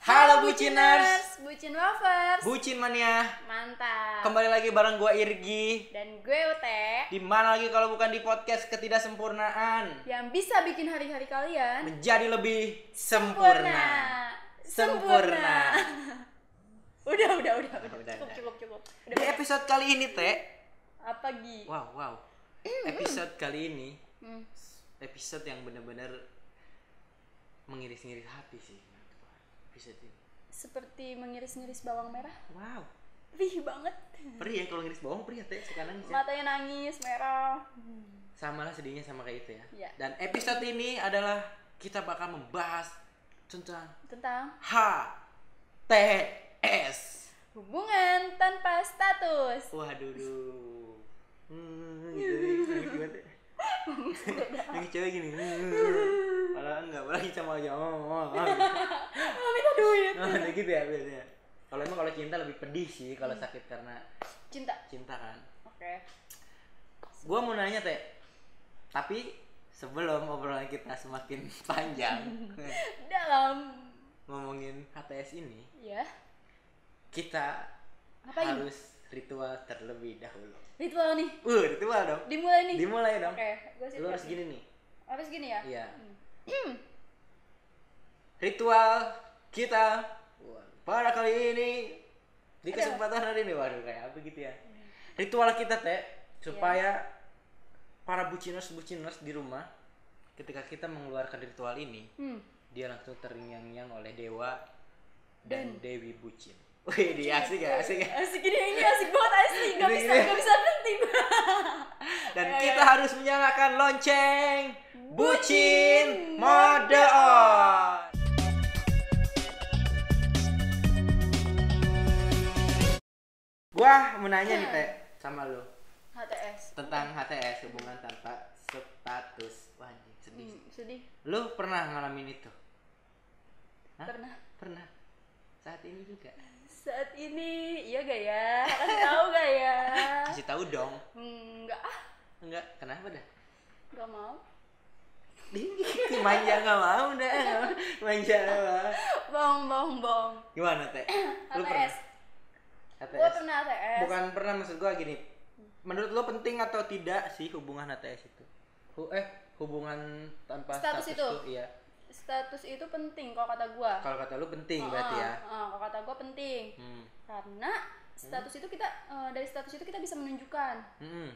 Halo Buciners, Bucin Lovers, Bucin Mania. mantap. Kembali lagi bareng gue Irgi. Dan gue Ute. Di mana lagi kalau bukan di podcast Ketidaksempurnaan Yang bisa bikin hari-hari kalian menjadi lebih sempurna. Sempurna. Udah. Udah. Cukup. Di episode kali ini Teh. Apa Gi? Wow. Episode kali ini Hmm. episode yang benar-benar mengiris-ngiris hati sih. Episode ini. Seperti mengiris-ngiris bawang merah. Wow. Perih banget. Perih ya kalau ngiris bawang, perih ya Teh, suka nangis ya. Matanya nangis merah. Sama lah sedihnya sama kayak itu ya. Iya. Dan episode ini adalah kita bakal membahas tentang Tentang HTS. hubungan tanpa status. Waduh. Gitu gimana? Yang cewek gini. Padahal enggak, lagi sama aja. Minta duit. Nah, gitu ya biasanya. Kalau cinta lebih pedih sih kalau sakit karena Cinta kan. Oke. Gua mau nanya Teh. Tapi sebelum obrolan kita semakin panjang Dalam ngomongin HTS ini, ya. kita Ngapain? harus ritual terlebih dahulu. Ritual nih. Ritual dong. Dimulai nih. Dimulai dong. Oke, gue siap. Lu harus gini nih. Harus gini ya? Iya. Ritual kita pada kali ini di kesempatan hari ini, waduh kayak apa gitu ya. Ritual kita Teh supaya para buciners di rumah ketika kita mengeluarkan ritual ini, dia langsung terngiang-ngiang oleh dewa dan Dewi Bucin. Wih, dia asik ya. Asik ini asik banget asli. Gak bisa berhenti. Dan kita harus menyalakan lonceng Bucin Mode On. Gua mau nanya nih Teh sama lu HTS. tentang HTS, hubungan tanpa status. Wah, anjing, sedih. Sedih. Lu pernah ngalamin itu? Hah? Pernah. Saat ini juga. Saat ini iya gak ya? Kasih tahu gak ya? Kasih tahu dong. Enggak, Kenapa dah? enggak mau. Manja nggak mau dah. Manja lah. Bong. Gimana Teh? Lu HTS. HTS? Gue pernah HTS. Bukan pernah, maksud gua gini. Menurut lo penting atau tidak sih hubungan HTS itu? Hubungan tanpa Status status itu? Iya. Status itu penting kalau kata gua. Kalau kata lu penting berarti ya. Kalau kata gua penting. Karena status itu kita dari status itu kita bisa menunjukkan.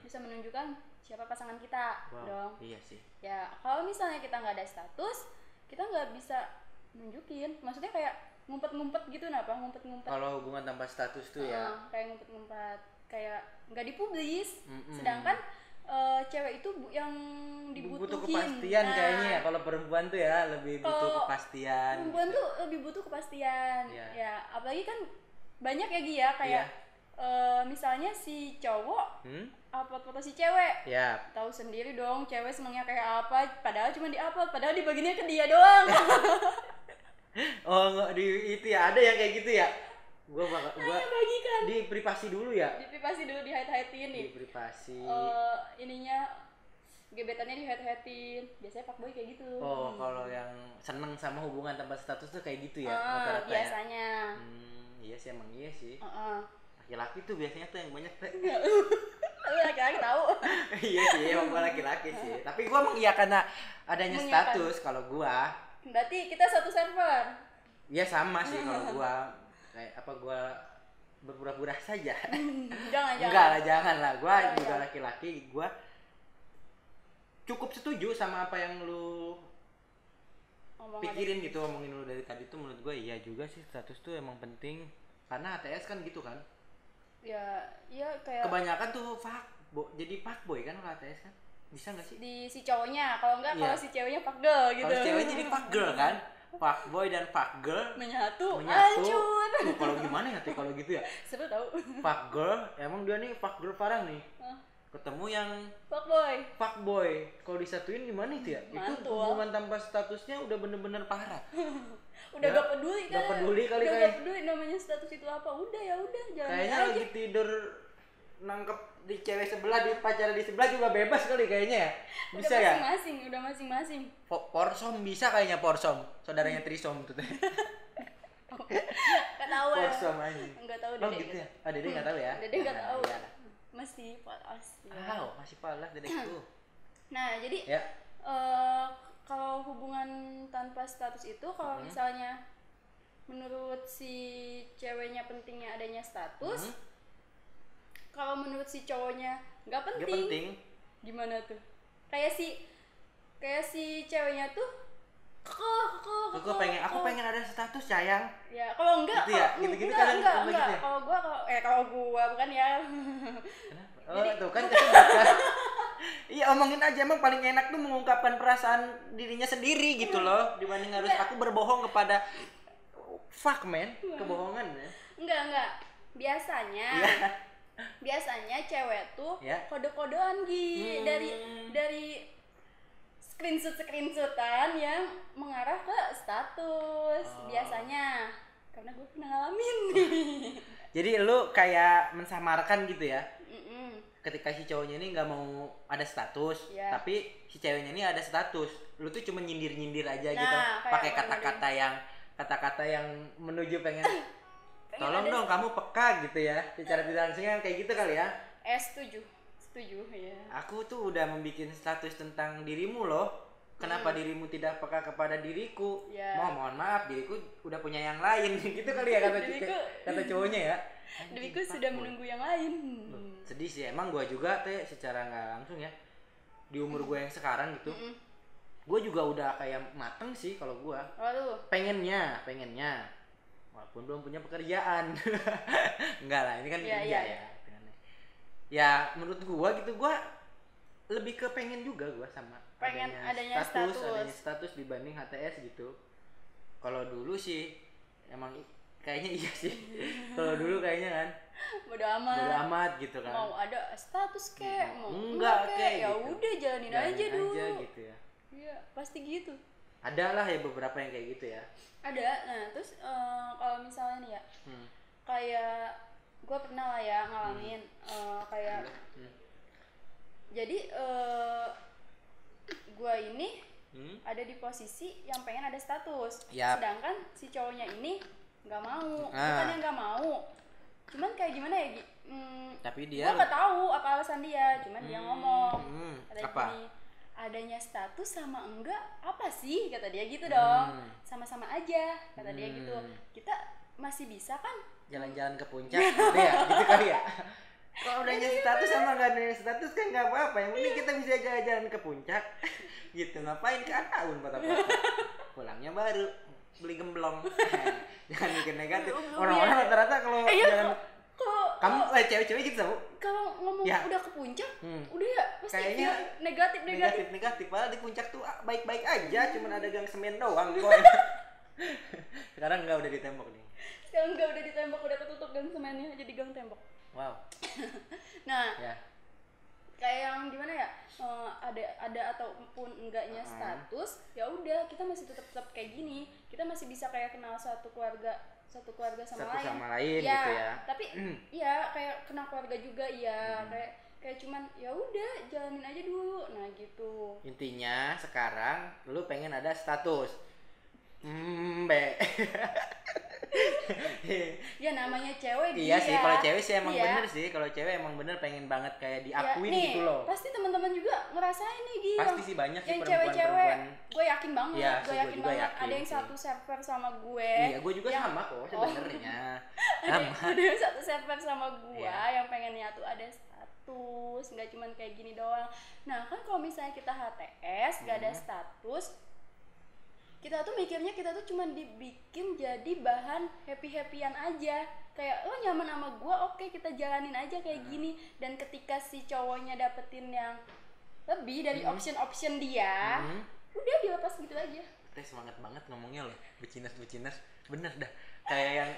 Bisa menunjukkan siapa pasangan kita. Wow, dong. iya sih. Ya, kalau misalnya kita nggak ada status, kita nggak bisa nunjukin. Maksudnya kayak ngumpet-ngumpet gitu, ngumpet-ngumpet. Kalau hubungan tanpa status tuh ya. Kayak ngumpet-ngumpet, kayak nggak dipublis. Sedangkan cewek itu yang dibutuhin. Butuh kepastian kayaknya ya. Kalau perempuan tuh ya lebih butuh Kalau kepastian. Perempuan gitu. tuh lebih butuh kepastian. Iya. Ya, apalagi kan banyak ya Gi ya kayak misalnya si cowok upload foto si cewek. Ya. Tahu sendiri dong cewek senengnya kayak apa, padahal cuma di-upload, padahal dibaginya ke dia doang. Oh, nggak di itu ya, ada yang kayak gitu ya. Gua bagikan. di privasi dulu ya. Di privasi dulu, di-hide-hidein nih. Di privasi. Ininya gebetannya di-hide-hidein. Biasanya fuckboy kayak gitu. Oh, kalau yang seneng sama hubungan tanpa status tuh kayak gitu ya rata-rata ya. Biasanya. Iya sih, emang iya sih. Laki-laki tuh biasanya tuh yang banyak Teh. Lu laki-laki tahu. Iya sih, emang gua laki-laki sih. Tapi gua mengiyakan adanya status kalau gua. Berarti kita satu server. Iya sama sih kalau gua. Kayak apa, gua berpura-pura saja. Jangan. Enggak lah, jangan lah. Gua juga laki-laki, gua cukup setuju sama apa yang lu pikirin gitu, omongin lu dari tadi tuh. Menurut gua iya juga sih, status tuh emang penting. Karena HTS kan gitu kan. Ya, iya kayak kebanyakan tuh jadi fuckboy kan kalau HTS kan. Bisa enggak sih? di si cowoknya, kalau enggak Iya. kalau si ceweknya fuckgirl gitu. Kalau cewek jadi fuckgirl kan. Fuckboy dan fuckgirl menyatu. Hancur. Kalau gimana ya Teh kalau gitu ya? Seru tau. Fuckgirl, emang dia nih fuckgirl parah nih. Ketemu yang fuckboy. Kalau disatuin gimana itu ya? Mantul. Itu hubungan tanpa statusnya udah bener-bener parah. Udah Ya, gak peduli kan. Gak peduli kali udah kayak. gak peduli namanya status itu apa. Udah jalan Kayaknya aja. lagi tidur nangkep di cewek sebelah, di pacar di sebelah juga bebas kali kayaknya ya. Bisa ya? Udah masing-masing. Porsom bisa kayaknya, Porsom. Saudaranya Trisom tuh. Nggak tahu ya. Polos sama anjing. Nggak tahu Oh gitu ya? Ah, Dede nggak tahu ya? Dede nggak tahu. Iya. Masih polos. Masih polos Dedeku. Nah jadi Ya. kalau hubungan tanpa status itu kalau misalnya menurut si ceweknya pentingnya adanya status, kalau menurut si cowoknya nggak penting. Nggak penting. Gimana tuh? Kayak si ceweknya tuh Aku pengen ada status sayang. ya kalau enggak gitu ya? Gitu-gitu kadang enggak gitu ya? kalau gua bukan ya. Oh tuh kan kesebut. Iya omongin aja, emang paling enak tuh mengungkapkan perasaan dirinya sendiri gitu loh, dibanding harus aku berbohong kepada fuck man, kebohongan ya. Enggak. Biasanya Iya. Biasanya cewek tuh Ya. kode-kodean dari screenshotan yang mengarah ke status biasanya, karena gue pernah ngalamin. Jadi lu kayak mensamarkan gitu ya, ketika si cowoknya ini nggak mau ada status, tapi si ceweknya ini ada status, lu tuh cuma nyindir aja gitu, pakai kata-kata yang menuju pengen tolong dong kamu peka gitu ya, secara tidak langsungnya kayak gitu kali ya. Setuju ya. Aku tuh udah membuat status tentang dirimu loh. Kenapa dirimu tidak peka kepada diriku? Mohon maaf, diriku udah punya yang lain. Gitu kali ya kata cowoknya ya. Diriku sudah menunggu yang lain. Sedih sih, emang gue juga teh secara nggak langsung ya. Di umur gue yang sekarang gitu, gue juga udah kayak mateng sih kalau gue. Pengennya, walaupun belum punya pekerjaan. Enggak lah, ini kan kerja ya. Ya menurut gua gitu, gua lebih ke pengen juga gua sama adanya status dibanding HTS gitu. Kalau dulu sih emang kayaknya iya sih. Kalau dulu kayaknya kan bodo amat gitu kan. Mau ada status kek, mau enggak kek. Ya gitu. Udah jalanin aja dulu. Gitu ya. Iya, pasti gitu. Ada lah ya beberapa yang kayak gitu ya. Ada. Nah, terus kalau misalnya nih ya. Kayak gue pernah lah ya ngalamin kayak jadi gue ini ada di posisi yang pengen ada status, sedangkan si cowoknya ini nggak mau. Bukannya nggak mau, cuman kayak gimana ya, tapi dia gue nggak tahu apa alasan dia, cuman dia ngomong apa? Gini, adanya status sama enggak apa sih, kata dia gitu dong. Sama-sama aja, kata dia gitu. Kita masih bisa kan jalan-jalan ke puncak gitu ya, gitu kali ya. Kalau udahnya status sama gak ada status kan nggak apa-apa, yang penting kita bisa jalan-jalan ke puncak gitu. Ngapain ke Ataun kota-kota, pulangnya baru beli gemblong. Jangan mikir negatif, orang-orang rata-rata kalau jalan kamu cewek-cewek gitu tau, kalau ngomong udah ke puncak udah ya pasti kayaknya negatif, padahal di puncak tuh baik-baik aja, cuman ada gang semen doang kok. Sekarang udah ditembok nih. Sekarang udah ditembok, udah ketutup gang semennya jadi gang tembok. Wow. Nah, kayak yang gimana ya, ada ataupun enggaknya status, ya udah kita masih tetap kayak gini, kita masih bisa kayak kenal satu keluarga sama lain ya, gitu ya. Tapi ya kayak kenal keluarga juga ya, kayak cuman ya udah jalanin aja dulu. Nah gitu. Intinya sekarang lu pengen ada status. Ya namanya cewek. Iya sih, kalau cewek sih emang bener sih. Kalau cewek emang bener pengen banget kayak diakuin gitu loh. Pasti teman-teman juga ngerasain nih gitu. Pasti sih banyak sih perempuan-perempuan. Gue yakin banget. Ya, gue yakin banget. Ada yang satu server sama gue. Iya, gue juga sama kok sebenarnya. Ada yang satu server sama gue yang pengennya tuh ada status, nggak cuman kayak gini doang. Nah kan kalau misalnya kita HTS nggak ada status, kita tuh mikirnya kita tuh cuma dibikin jadi bahan happy-happyan aja, kayak lo nyaman sama gue, oke kita jalanin aja kayak gini. Dan ketika si cowoknya dapetin yang lebih dari option dia, udah dilepas gitu aja. Teh semangat banget ngomongnya loh, bucinas bener dah, kayak yang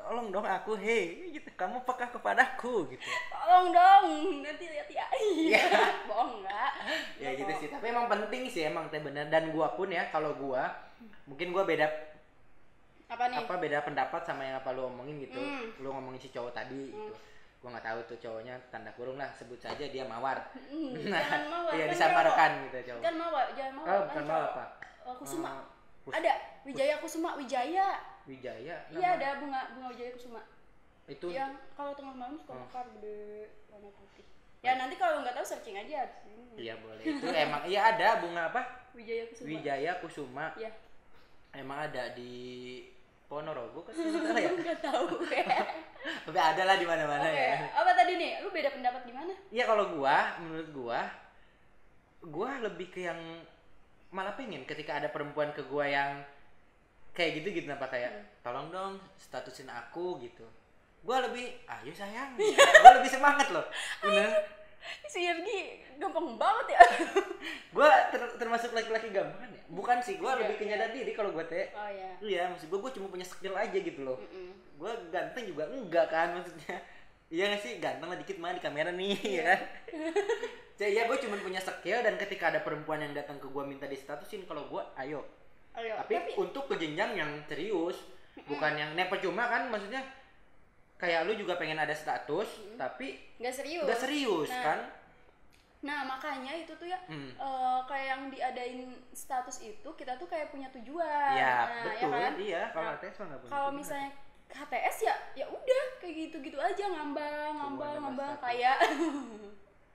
tolong dong aku, gitu, kamu peka kepadaku gitu. Tolong dong, nanti lihat ya. Iya. Bohong enggak? Ya gitu sih, tapi emang penting sih, emang teh bener. Dan gua pun ya, kalau gua mungkin gua beda beda pendapat sama yang apa lu omongin gitu. Lu ngomongin si cowok tadi gitu. Gua nggak tahu tuh cowoknya, tanda kurung lah, sebut saja dia mawar. Jangan mawar. Iya, disamarkan gitu cowok. Jangan mawar. Oh, bukan mawar apa? Kusuma. Ada Wijaya Kusuma, Wijaya. Wijaya. Iya ada bunga Wijaya Kusuma. Itu Yang kalau tengah malam suka mekar gede warna putih. Ya nanti kalau nggak tahu searching aja. Iya boleh. Itu emang iya ada bunga apa? Wijaya Kusuma. Wijaya Kusuma. Iya. Emang ada di Ponorogo kan salah ya? Nggak tahu. Tapi ada lah di mana-mana ya. Apa tadi nih? Lu beda pendapat di mana? Iya kalau menurut gua lebih ke yang malah pengen ketika ada perempuan ke gua yang kayak gitu kenapa kayak tolong dong statusin aku gitu. Gua lebih ayo sayang. Gua lebih semangat loh. Bener. Si Yergi gampang banget ya. Gua termasuk laki-laki gampang ya? Bukan sih, gua lebih kenyadar diri kalau gua teh. Oh iya. Iya, maksud gua cuma punya skill aja gitu loh. Gua ganteng juga enggak kan maksudnya. Iya nggak sih, ganteng lah dikit mah di kamera nih, ya kan? Iya, gue cuma punya skill dan ketika ada perempuan yang datang ke gue minta distatusin, kalau gue ayo. Tapi untuk ke jenjang yang serius, bukan yang percuma kan, maksudnya kayak lu juga pengen ada status, tapi nggak serius kan? Nah makanya itu tuh ya kayak yang diadain status itu kita tuh kayak punya tujuan. Ya nah, betul, ya kan? Iya. Kalau HTS mah nggak punya. Kalau misalnya HTS ya udah kayak gitu aja ngambang kayak.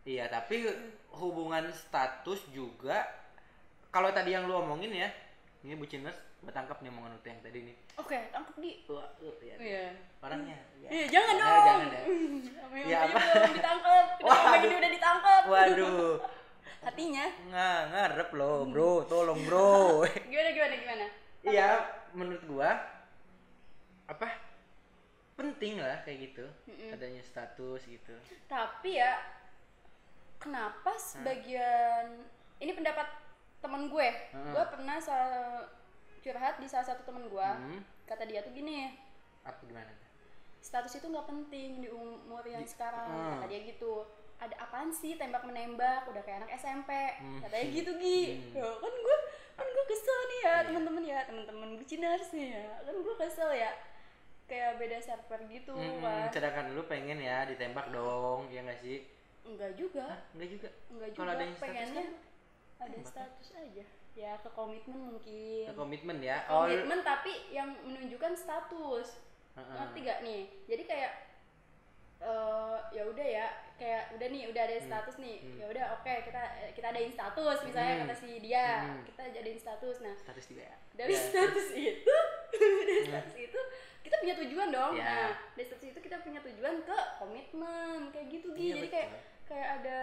Iya, tapi hubungan status juga kalau tadi yang lu omongin ya, ini buciners, gue tangkap nih omongan lu yang tadi nih. Oke, tangkap di. Ya. Iya. Orangnya. Iya, jangan dong. Jangan ya. Ya apa? Belum ditangkap. Ini udah ditangkap. Waduh. Hatinya. Ngarep loh, bro. Tolong, bro. Gimana? Iya, menurut gua penting lah kayak gitu. Adanya status gitu. Tapi ya kenapa sebagian ini pendapat temen gue pernah curhat di salah satu temen gue kata dia tuh gini, apa gimana? Status itu nggak penting di umur yang sekarang, kata dia gitu. Ada apaan sih tembak menembak udah kayak anak SMP, katanya gitu kan gue kesel nih ya teman-teman buciners nih ya, kan gue kesel ya kayak beda server gitu kan. Sedangkan lu pengen ya ditembak dong, ya nggak sih? Enggak juga. Kalau ada pengennya status ada status aja. Ya ke komitmen mungkin. Ke komitmen ya. Komitmen tapi yang menunjukkan status. Ngerti gak nih? Jadi kayak ya udah ya, kayak udah ada status nih. Ya udah oke, kita adain status misalnya kata si dia. Kita jadiin status. Nah, status juga ya. Dari status itu kita punya tujuan dong. Nah, dari status itu kita punya tujuan ke komitmen kayak gitu Jadi kayak ada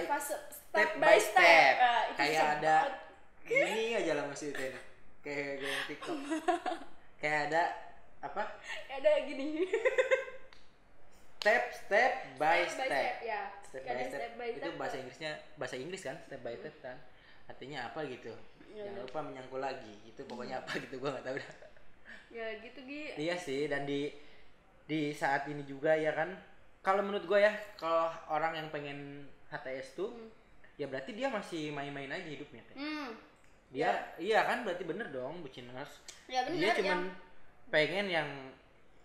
fase step by step. Kayak ada ini aja lah maksudnya ini. Kayak TikTok. Kayak ada apa? Kayak ada gini. Step by step. Ya. Step by step. Itu bahasa Inggris kan? Step by step kan. Artinya apa gitu? Jangan lupa menyangkul lagi. Itu pokoknya apa gitu gua enggak tahu dah. Ya gitu Iya sih, dan di saat ini juga ya kan. Kalau menurut gua ya, kalau orang yang pengen HTS tuh ya berarti dia masih main-main aja hidupnya teh. Iya kan, berarti bener dong buciners. Ya bener. Dia cuman pengen yang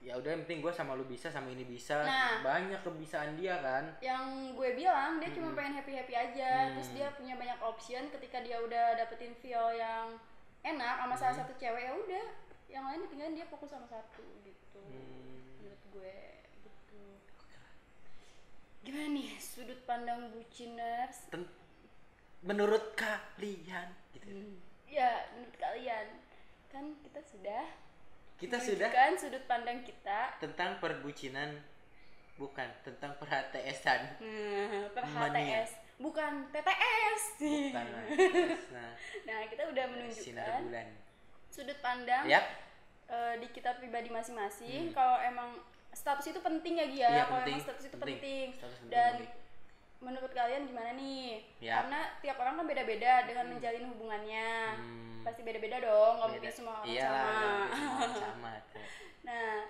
ya udah yang penting gue sama lu bisa, sama ini bisa. Banyak kebisaan dia kan. Yang gue bilang dia cuma pengen happy aja. Terus dia punya banyak option ketika dia udah dapetin feel yang enak sama salah satu cewek, ya udah yang lain ditinggalin, dia fokus sama satu gitu. Menurut gue gitu. Gimana nih sudut pandang buciners? Menurut kalian gitu. Ya, menurut kalian kan kita sudah kan sudut pandang kita tentang perbucinan, bukan tentang per-HTS-an. Per-HTS, bukan TTS. Bukan lah. Nah, kita udah menunjukkan sudut pandang di kita pribadi masing-masing. Kalau emang status itu penting ya Gia, kalau emang status itu penting. Dan menurut kalian gimana nih? Karena tiap orang kan beda-beda dengan menjalin hubungannya. Pasti beda-beda dong, nggak mungkin semua orang sama. Nah,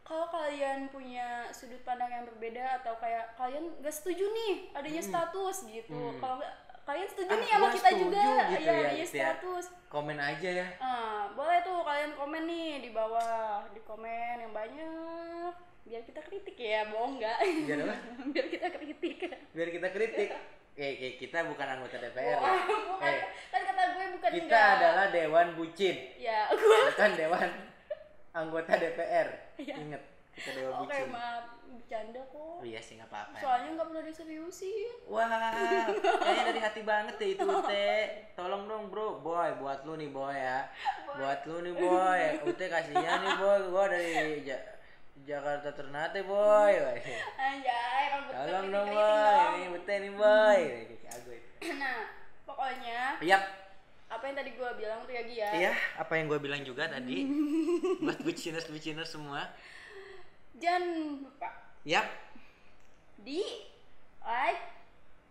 kalau kalian punya sudut pandang yang berbeda atau kayak kalian nggak setuju nih adanya status gitu, kalau kalian setuju nih sama kita juga gitu ya, status, komen aja ya. Boleh tuh kalian komen nih di bawah, di komen yang banyak biar kita kritik ya, bohong nggak? Biar kita kritik. Kita bukan anggota DPR. Kan kata gue bukan Kita enggak. adalah dewan bucin, Ya, gua. bukan dewan anggota DPR. Iya. Ingat, kita dewan Oke, bucin. maaf. Bercanda kok. Oh, iya sih nggak apa-apa. Soalnya nggak pernah diseriusin. Wah, kayaknya dari hati banget deh itu Ute. Tolong dong bro, boy, buat lu nih boy ya. Buat lu nih boy. Ute kasihan nih boy, gua dari Jakarta Ternate boy. Anjay, rambut Tolong gue dong keriting boy, dong. ini Ute nih boy. Aku itu. Nah, pokoknya Yap, apa yang tadi gue bilang tuh ya Gia. iya apa yang gue bilang juga tadi. Buat buciners semua. Jangan lupa Yap, di like,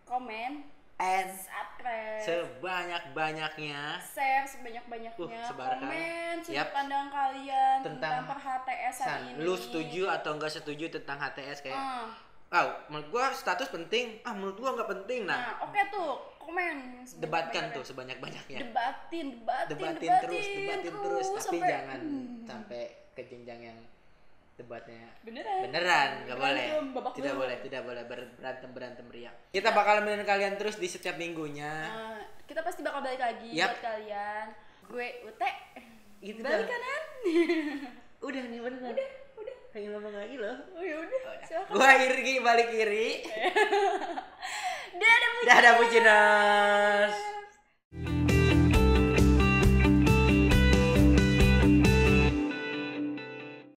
komen, and subscribe, sebanyak-banyaknya share sebanyak-banyaknya, sebarkan. komen sudut Yap. pandang kalian Tentang tentang per HTS-an ini. lu setuju atau enggak setuju tentang HTS kayak menurut gua status penting, menurut gua nggak penting. Nah, Nah, oke tuh, komen debatkan sebanyak-banyaknya. tuh sebanyak-banyaknya. Debatin Debatin terus, tapi sampai- jangan sampai ke jenjang yang debatnya beneran nggak boleh. Berantem, babak belur. Tidak boleh berantem riak. Kita bakal nemenin kalian terus di setiap minggunya. Nah, kita pasti bakal balik lagi Yap. buat kalian. Gue Ute. Gitu Balik dah. kanan. Udah nih beneran. Udah. Pengen ngomong lagi loh. Oh ya udah. Silakan. Gua Irgi balik kiri. Dadah, Bu. Dadah bucinan.